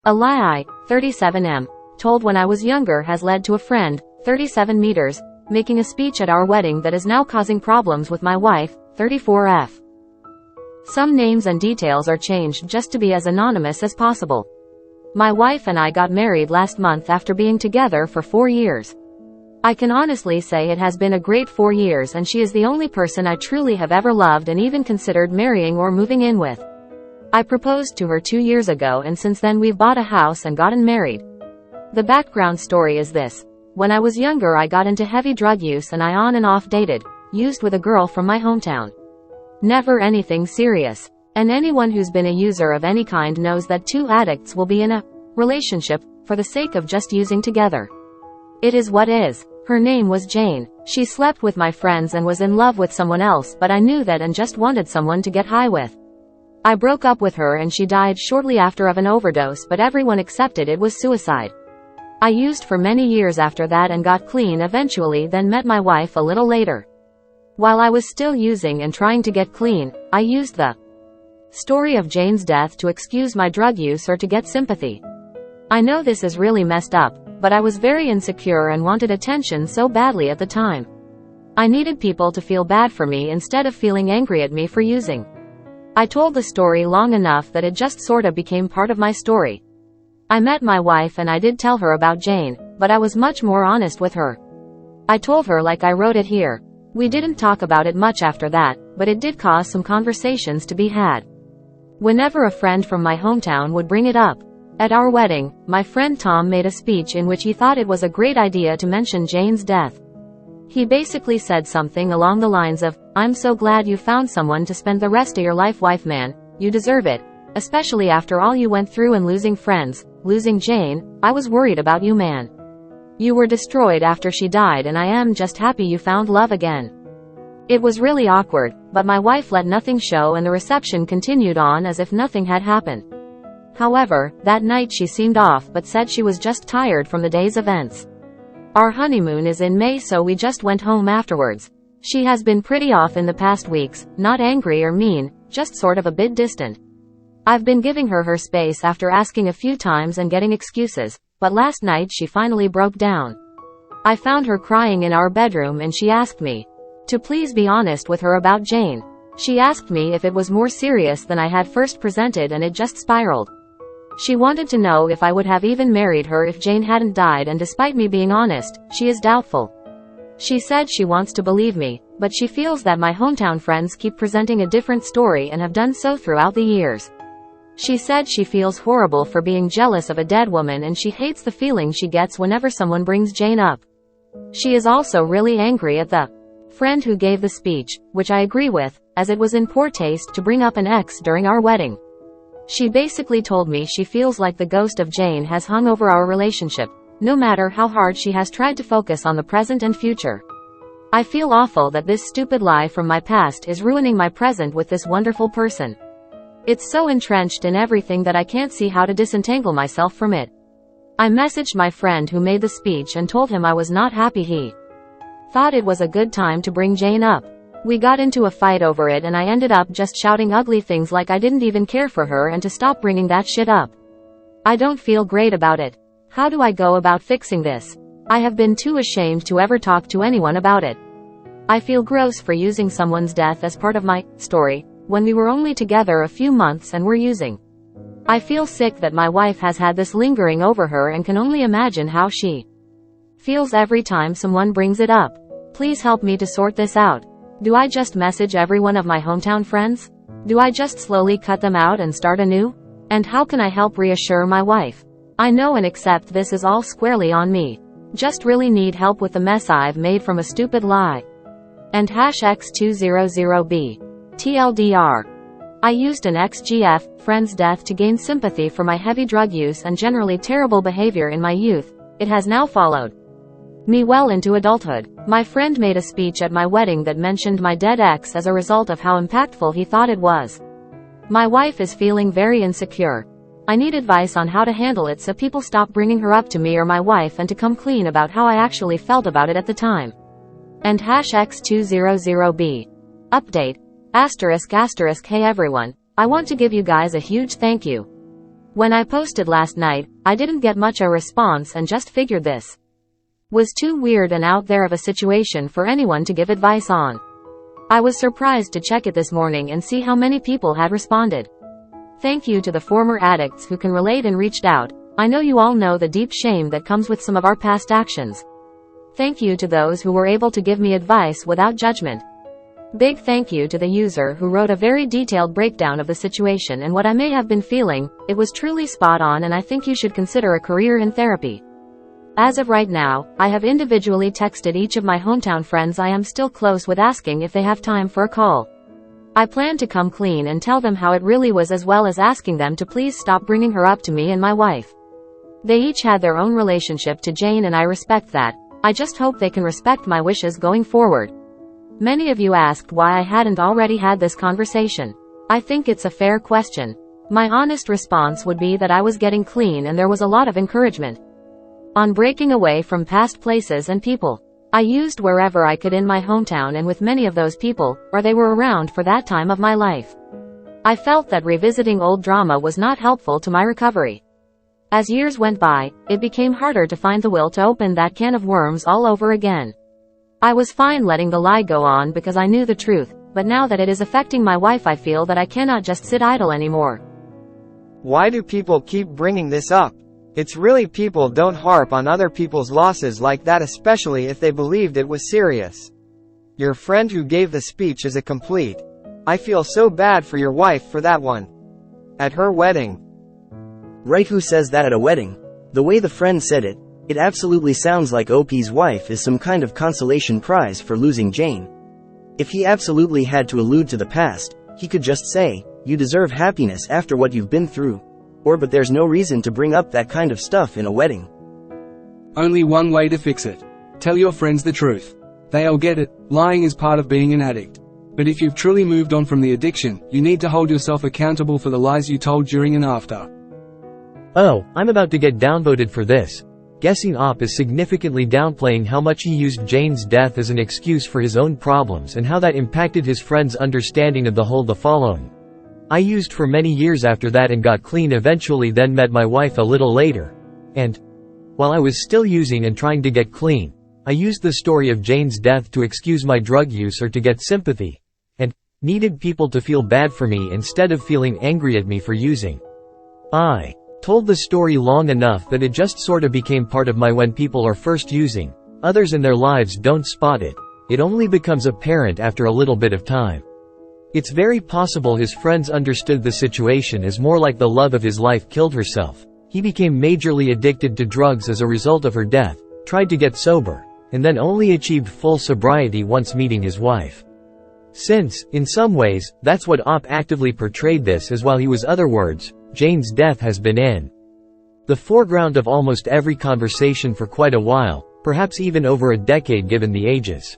A lie I, 37M, told when I was younger has led to a friend, 37 meters, making a speech at our wedding that is now causing problems with my wife, 34F. Some names and details are changed just to be as anonymous as possible. My wife and I got married last month after being together for 4 years. I can honestly say it has been a great 4 years, and she is the only person I truly have ever loved and even considered marrying or moving in with. I proposed to her 2 years ago, and since then we've bought a house and gotten married. The background story is this. When I was younger I got into heavy drug use and I on and off used with a girl from my hometown. Never anything serious. And anyone who's been a user of any kind knows that two addicts will be in a relationship for the sake of just using together. It is what is. Her name was Jane. She slept with my friends and was in love with someone else, but I knew that and just wanted someone to get high with. I broke up with her and she died shortly after of an overdose, but everyone accepted it was suicide. I used for many years after that and got clean eventually, then met my wife a little later. While I was still using and trying to get clean, I used the story of Jane's death to excuse my drug use or to get sympathy. I know this is really messed up, but I was very insecure and wanted attention so badly at the time. I needed people to feel bad for me instead of feeling angry at me for using. I told the story long enough that it just sorta became part of my story. I met my wife and I did tell her about Jane, but I was much more honest with her. I told her like I wrote it here. We didn't talk about it much after that, but it did cause some conversations to be had. Whenever a friend from my hometown would bring it up. At our wedding, my friend Tom made a speech in which he thought it was a great idea to mention Jane's death. He basically said something along the lines of, "I'm so glad you found someone to spend the rest of your life with, man. You deserve it. Especially after all you went through and losing friends, losing Jane. I was worried about you, man. You were destroyed after she died, and I am just happy you found love again." It was really awkward, but my wife let nothing show and the reception continued on as if nothing had happened. However, that night she seemed off but said she was just tired from the day's events. Our honeymoon is in May, so we just went home afterwards. She has been pretty off in the past weeks, not angry or mean, just sort of a bit distant. I've been giving her space after asking a few times and getting excuses, but last night she finally broke down. I found her crying in our bedroom and she asked me to please be honest with her about Jane. She asked me if it was more serious than I had first presented, and it just spiraled. She wanted to know if I would have even married her if Jane hadn't died, and despite me being honest, she is doubtful. She said she wants to believe me, but she feels that my hometown friends keep presenting a different story and have done so throughout the years. She said she feels horrible for being jealous of a dead woman, and she hates the feeling she gets whenever someone brings Jane up. She is also really angry at the friend who gave the speech, which I agree with, as it was in poor taste to bring up an ex during our wedding. She basically told me she feels like the ghost of Jane has hung over our relationship, no matter how hard she has tried to focus on the present and future. I feel awful that this stupid lie from my past is ruining my present with this wonderful person. It's so entrenched in everything that I can't see how to disentangle myself from it. I messaged my friend who made the speech and told him I was not happy he thought it was a good time to bring Jane up. We got into a fight over it and I ended up just shouting ugly things like I didn't even care for her and to stop bringing that shit up. I don't feel great about it. How do I go about fixing this? I have been too ashamed to ever talk to anyone about it. I feel gross for using someone's death as part of my story, when we were only together a few months and were using. I feel sick that my wife has had this lingering over her and can only imagine how she feels every time someone brings it up. Please help me to sort this out. Do I just message every one of my hometown friends? Do I just slowly cut them out and start anew? And how can I help reassure my wife? I know and accept this is all squarely on me. Just really need help with the mess I've made from a stupid lie. And #X200B. TLDR. I used an XGF, friend's death to gain sympathy for my heavy drug use and generally terrible behavior in my youth. It has now followed me well into adulthood. My friend made a speech at my wedding that mentioned my dead ex as a result of how impactful he thought it was. My wife is feeling very insecure. I need advice on how to handle it so people stop bringing her up to me or my wife and to come clean about how I actually felt about it at the time. And #X200B. Update. ****. Hey everyone. I want to give you guys a huge thank you. When I posted last night, I didn't get much a response and just figured this was too weird and out there of a situation for anyone to give advice on. I was surprised to check it this morning and see how many people had responded. Thank you to the former addicts who can relate and reached out. I know you all know the deep shame that comes with some of our past actions. Thank you to those who were able to give me advice without judgment. Big thank you to the user who wrote a very detailed breakdown of the situation and what I may have been feeling. It was truly spot on, and I think you should consider a career in therapy. As of right now, I have individually texted each of my hometown friends I am still close with asking if they have time for a call. I plan to come clean and tell them how it really was, as well as asking them to please stop bringing her up to me and my wife. They each had their own relationship to Jane and I respect that. I just hope they can respect my wishes going forward. Many of you asked why I hadn't already had this conversation. I think it's a fair question. My honest response would be that I was getting clean and there was a lot of encouragement on breaking away from past places and people. I used wherever I could in my hometown and with many of those people, or they were around for that time of my life. I felt that revisiting old drama was not helpful to my recovery. As years went by, it became harder to find the will to open that can of worms all over again. I was fine letting the lie go on because I knew the truth, but now that it is affecting my wife, I feel that I cannot just sit idle anymore. Why do people keep bringing this up? It's really, people don't harp on other people's losses like that, especially if they believed it was serious. Your friend who gave the speech is a complete. I feel so bad for your wife for that one. At her wedding. Right, who says that at a wedding? The way the friend said it, it absolutely sounds like OP's wife is some kind of consolation prize for losing Jane. If he absolutely had to allude to the past, he could just say, "You deserve happiness after what you've been through." But there's no reason to bring up that kind of stuff in a wedding. Only one way to fix it. Tell your friends the truth. They'll get it. Lying is part of being an addict. But if you've truly moved on from the addiction, you need to hold yourself accountable for the lies you told during and after. Oh, I'm about to get downvoted for this. Guessing Op is significantly downplaying how much he used Jane's death as an excuse for his own problems and how that impacted his friend's understanding of the following. I used for many years after that and got clean eventually, then met my wife a little later. And while I was still using and trying to get clean, I used the story of Jane's death to excuse my drug use or to get sympathy. And needed people to feel bad for me instead of feeling angry at me for using. I told the story long enough that it just sort of became part of my when people are first using. Others in their lives don't spot it. It only becomes apparent after a little bit of time. It's very possible his friends understood the situation as more like the love of his life killed herself. He became majorly addicted to drugs as a result of her death, tried to get sober, and then only achieved full sobriety once meeting his wife. Since, in some ways, that's what Op actively portrayed this as, while he was other words, Jane's death has been in the foreground of almost every conversation for quite a while, perhaps even over a decade given the ages.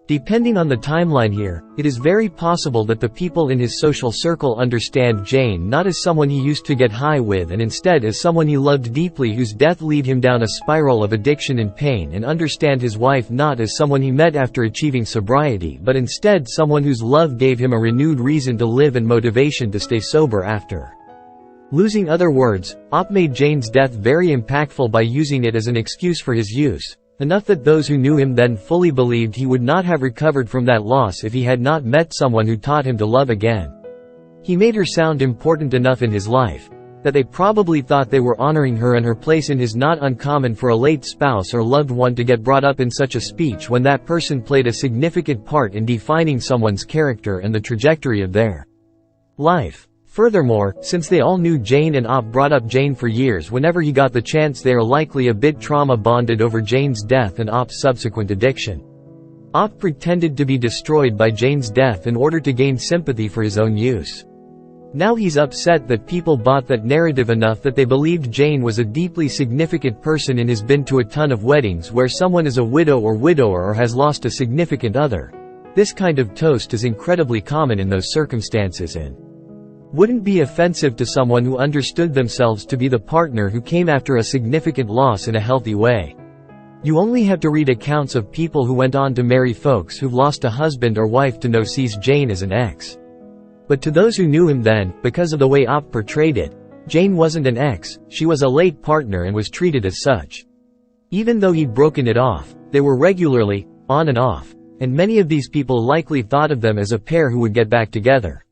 Depending on the timeline here, it is very possible that the people in his social circle understand Jane not as someone he used to get high with, and instead as someone he loved deeply whose death led him down a spiral of addiction and pain, and understand his wife not as someone he met after achieving sobriety, but instead someone whose love gave him a renewed reason to live and motivation to stay sober after losing. Other words, Op made Jane's death very impactful by using it as an excuse for his use. Enough that those who knew him then fully believed he would not have recovered from that loss if he had not met someone who taught him to love again. He made her sound important enough in his life that they probably thought they were honoring her and her place in his. Not uncommon for a late spouse or loved one to get brought up in such a speech when that person played a significant part in defining someone's character and the trajectory of their life. Furthermore, since they all knew Jane and Op brought up Jane for years whenever he got the chance, they are likely a bit trauma bonded over Jane's death and Op's subsequent addiction. Op pretended to be destroyed by Jane's death in order to gain sympathy for his own use. Now he's upset that people bought that narrative enough that they believed Jane was a deeply significant person and has been to a ton of weddings where someone is a widow or widower or has lost a significant other. This kind of toast is incredibly common in those circumstances and wouldn't be offensive to someone who understood themselves to be the partner who came after a significant loss in a healthy way. You only have to read accounts of people who went on to marry folks who've lost a husband or wife to know sees Jane as an ex. But to those who knew him then, because of the way Op portrayed it, Jane wasn't an ex, she was a late partner and was treated as such. Even though he'd broken it off, they were regularly, on and off, and many of these people likely thought of them as a pair who would get back together.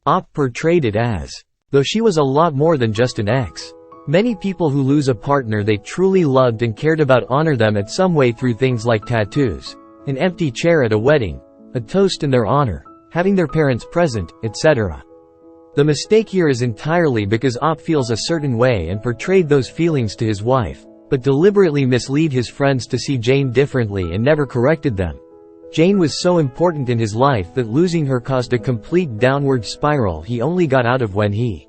Op portrayed it as though she was a lot more than just an ex. Many people who lose a partner they truly loved and cared about honor them at some way through things like tattoos, an empty chair at a wedding, a toast in their honor, having their parents present, etc. The mistake here is entirely because Op feels a certain way and portrayed those feelings to his wife, but deliberately misled his friends to see Jane differently and never corrected them. Jane was so important in his life that losing her caused a complete downward spiral he only got out of when he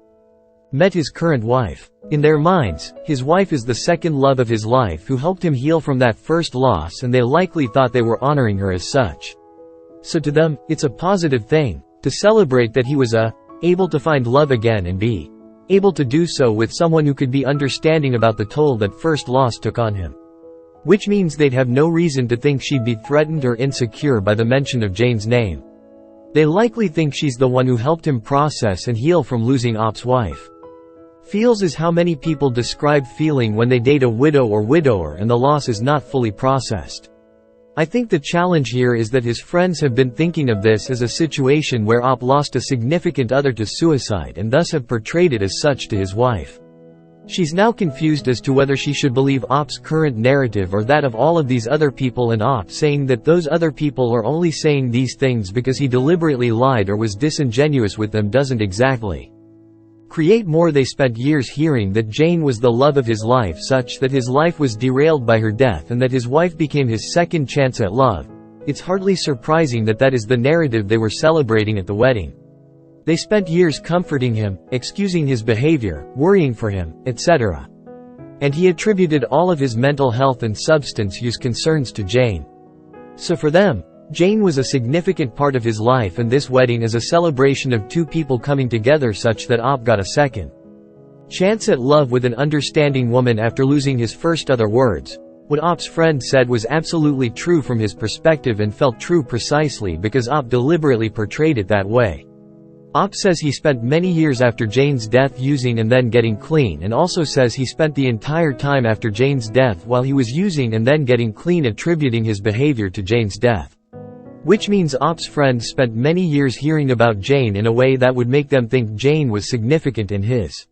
met his current wife. In their minds, his wife is the second love of his life who helped him heal from that first loss, and they likely thought they were honoring her as such. So to them, it's a positive thing to celebrate that he was able to find love again and be able to do so with someone who could be understanding about the toll that first loss took on him. Which means they'd have no reason to think she'd be threatened or insecure by the mention of Jane's name. They likely think she's the one who helped him process and heal from losing Op's wife. Feels is how many people describe feeling when they date a widow or widower and the loss is not fully processed. I think the challenge here is that his friends have been thinking of this as a situation where Op lost a significant other to suicide and thus have portrayed it as such to his wife. She's now confused as to whether she should believe Op's current narrative or that of all of these other people, and Op saying that those other people are only saying these things because he deliberately lied or was disingenuous with them doesn't exactly create more. They spent years hearing that Jane was the love of his life, such that his life was derailed by her death and that his wife became his second chance at love. It's hardly surprising that that is the narrative they were celebrating at the wedding. They spent years comforting him, excusing his behavior, worrying for him, etc. And he attributed all of his mental health and substance use concerns to Jane. So for them, Jane was a significant part of his life, and this wedding is a celebration of two people coming together such that Op got a second chance at love with an understanding woman after losing his first. Other words, what Op's friend said was absolutely true from his perspective and felt true precisely because Op deliberately portrayed it that way. Op says he spent many years after Jane's death using and then getting clean, and also says he spent the entire time after Jane's death while he was using and then getting clean, attributing his behavior to Jane's death. Which means Op's friends spent many years hearing about Jane in a way that would make them think Jane was significant in his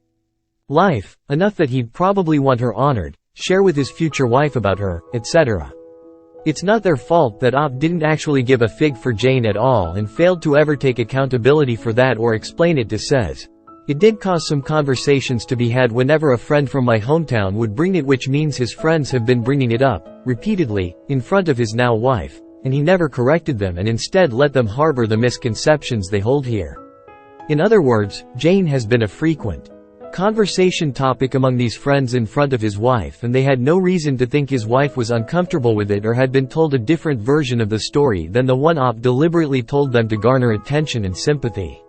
life, enough that he'd probably want her honored, share with his future wife about her, etc. It's not their fault that Op didn't actually give a fig for Jane at all and failed to ever take accountability for that or explain it. Says, it did cause some conversations to be had whenever a friend from my hometown would bring it, which means his friends have been bringing it up, repeatedly, in front of his now wife, and he never corrected them and instead let them harbor the misconceptions they hold here. In other words, Jane has been a frequent conversation topic among these friends in front of his wife, and they had no reason to think his wife was uncomfortable with it or had been told a different version of the story than the one Op deliberately told them to garner attention and sympathy.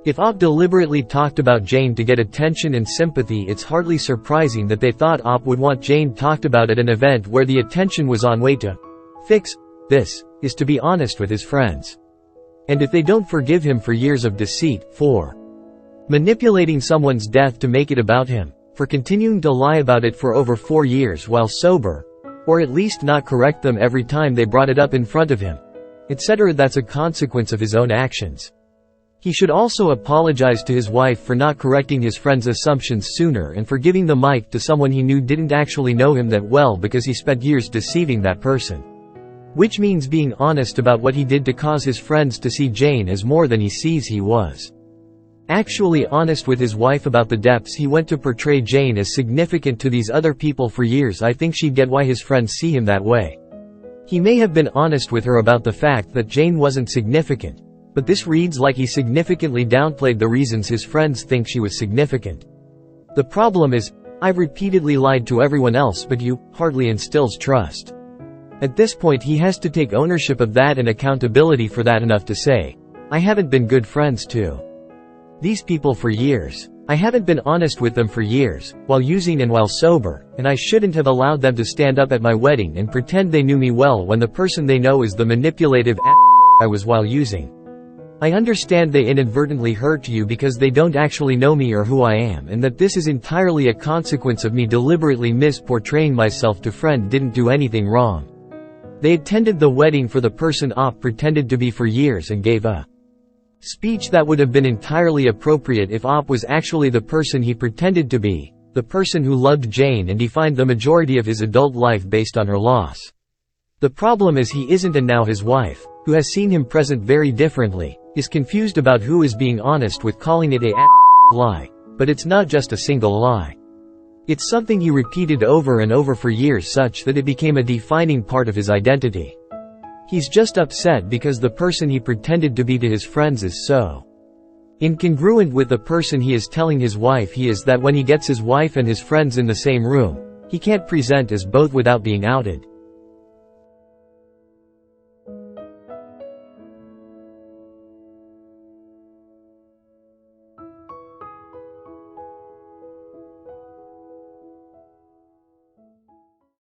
If Op deliberately talked about Jane to get attention and sympathy, it's hardly surprising that they thought Op would want Jane talked about at an event where the attention was on. Way to fix this is to be honest with his friends. And if they don't forgive him for years of deceit, for manipulating someone's death to make it about him, for continuing to lie about it for over 4 years while sober, or at least not correct them every time they brought it up in front of him, etc., that's a consequence of his own actions. He should also apologize to his wife for not correcting his friend's assumptions sooner and for giving the mic to someone he knew didn't actually know him that well because he spent years deceiving that person. Which means being honest about what he did to cause his friends to see Jane as more than he sees. He was actually honest with his wife about the depths he went to portray Jane as significant to these other people for years. I think she'd get why his friends see him that way. He may have been honest with her about the fact that Jane wasn't significant, but this reads like he significantly downplayed the reasons his friends think she was significant. The problem is, I've repeatedly lied to everyone else but you, hardly instills trust. At this point he has to take ownership of that and accountability for that enough to say, I haven't been good friends to these people for years. I haven't been honest with them for years, while using and while sober, and I shouldn't have allowed them to stand up at my wedding and pretend they knew me well when the person they know is the manipulative I was while using. I understand they inadvertently hurt you because they don't actually know me or who I am, and that this is entirely a consequence of me deliberately misportraying myself to friend didn't do anything wrong. They attended the wedding for the person Op pretended to be for years and gave a speech that would have been entirely appropriate if Op was actually the person he pretended to be, the person who loved Jane and defined the majority of his adult life based on her loss. The problem is he isn't, and now his wife, who has seen him present very differently, is confused about who is being honest with calling it a lie. But it's not just a single lie. It's something he repeated over and over for years such that it became a defining part of his identity. He's just upset because the person he pretended to be to his friends is so incongruent with the person he is telling his wife he is that when he gets his wife and his friends in the same room, he can't present as both without being outed.